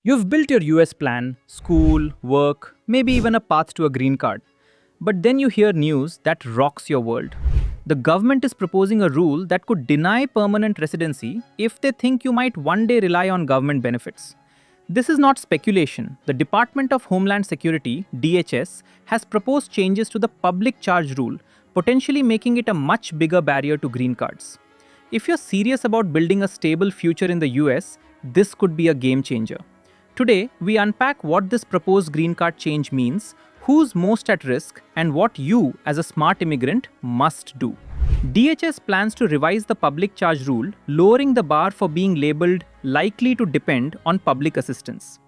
You've built your US plan, school, work, maybe even a path to a green card. But then you hear news that rocks your world. The government is proposing a rule that could deny permanent residency if they think you might one day rely on government benefits. This is not speculation. The Department of Homeland Security, DHS, has proposed changes to the public charge rule, potentially making it a much bigger barrier to green cards. If you're serious about building a stable future in the US, this could be a game changer. Today, we unpack what this proposed green card change means, who's most at risk, and what you, as a smart immigrant, must do. DHS plans to revise the public charge rule, lowering the bar for being labeled likely to depend on public assistance.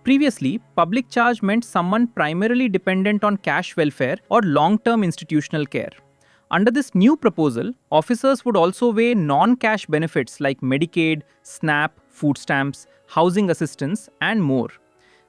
Previously, public charge meant someone primarily dependent on cash welfare or long-term institutional care. Under this new proposal, officers would also weigh non-cash benefits like Medicaid, SNAP, food stamps, housing assistance, and more.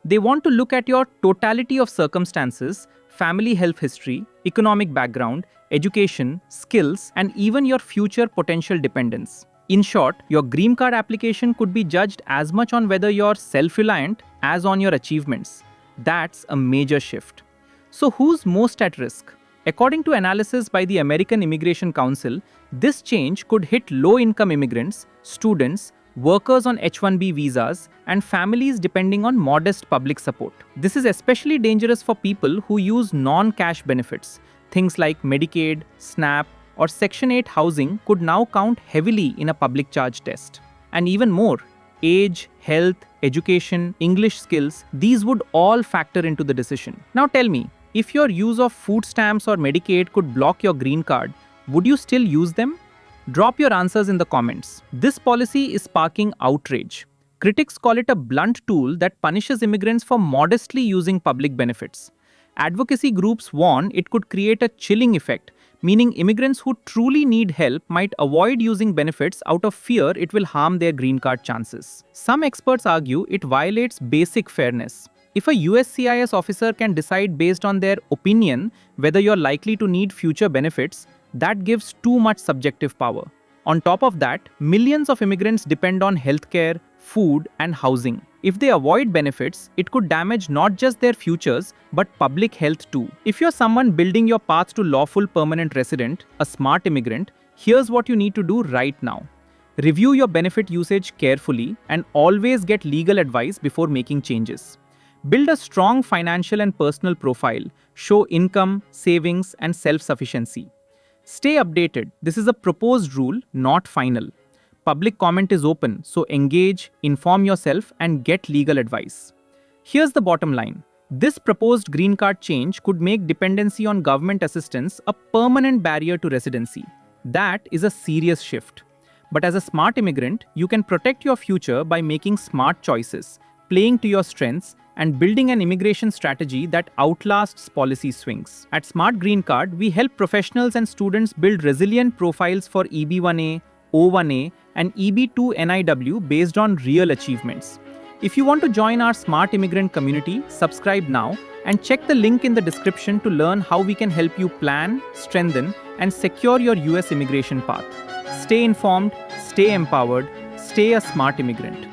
They want to look at your totality of circumstances, family health history, economic background, education, skills, and even your future potential dependents. In short, your green card application could be judged as much on whether you're self-reliant as on your achievements. That's a major shift. So who's most at risk? According to analysis by the American Immigration Council, this change could hit low-income immigrants, students, workers on H-1B visas, and families depending on modest public support. This is especially dangerous for people who use non-cash benefits. Things like Medicaid, SNAP, or Section 8 housing could now count heavily in a public charge test. And even more, age, health, education, English skills, these would all factor into the decision. Now tell me, if your use of food stamps or Medicaid could block your green card, would you still use them? Drop your answers in the comments. This policy is sparking outrage. Critics call it a blunt tool that punishes immigrants for modestly using public benefits. Advocacy groups warn it could create a chilling effect, meaning immigrants who truly need help might avoid using benefits out of fear it will harm their green card chances. Some experts argue it violates basic fairness. If a USCIS officer can decide based on their opinion whether you're likely to need future benefits, that gives too much subjective power. On top of that, millions of immigrants depend on healthcare, food, and housing. If they avoid benefits, it could damage not just their futures, but public health too. If you're someone building your path to lawful permanent resident, a smart immigrant, here's what you need to do right now. Review your benefit usage carefully and always get legal advice before making changes. Build a strong financial and personal profile. Show income, savings, and self-sufficiency. Stay updated. This is a proposed rule, not final. Public comment is open, so engage, inform yourself, and get legal advice. Here's the bottom line. This proposed green card change could make dependency on government assistance a permanent barrier to residency. That is a serious shift. But as a smart immigrant, you can protect your future by making smart choices, playing to your strengths, and building an immigration strategy that outlasts policy swings. At Smart Green Card, we help professionals and students build resilient profiles for EB-1A, O-1A, and EB-2 NIW based on real achievements. If you want to join our Smart Immigrant community, subscribe now and check the link in the description to learn how we can help you plan, strengthen, and secure your US immigration path. Stay informed, stay empowered, stay a smart immigrant.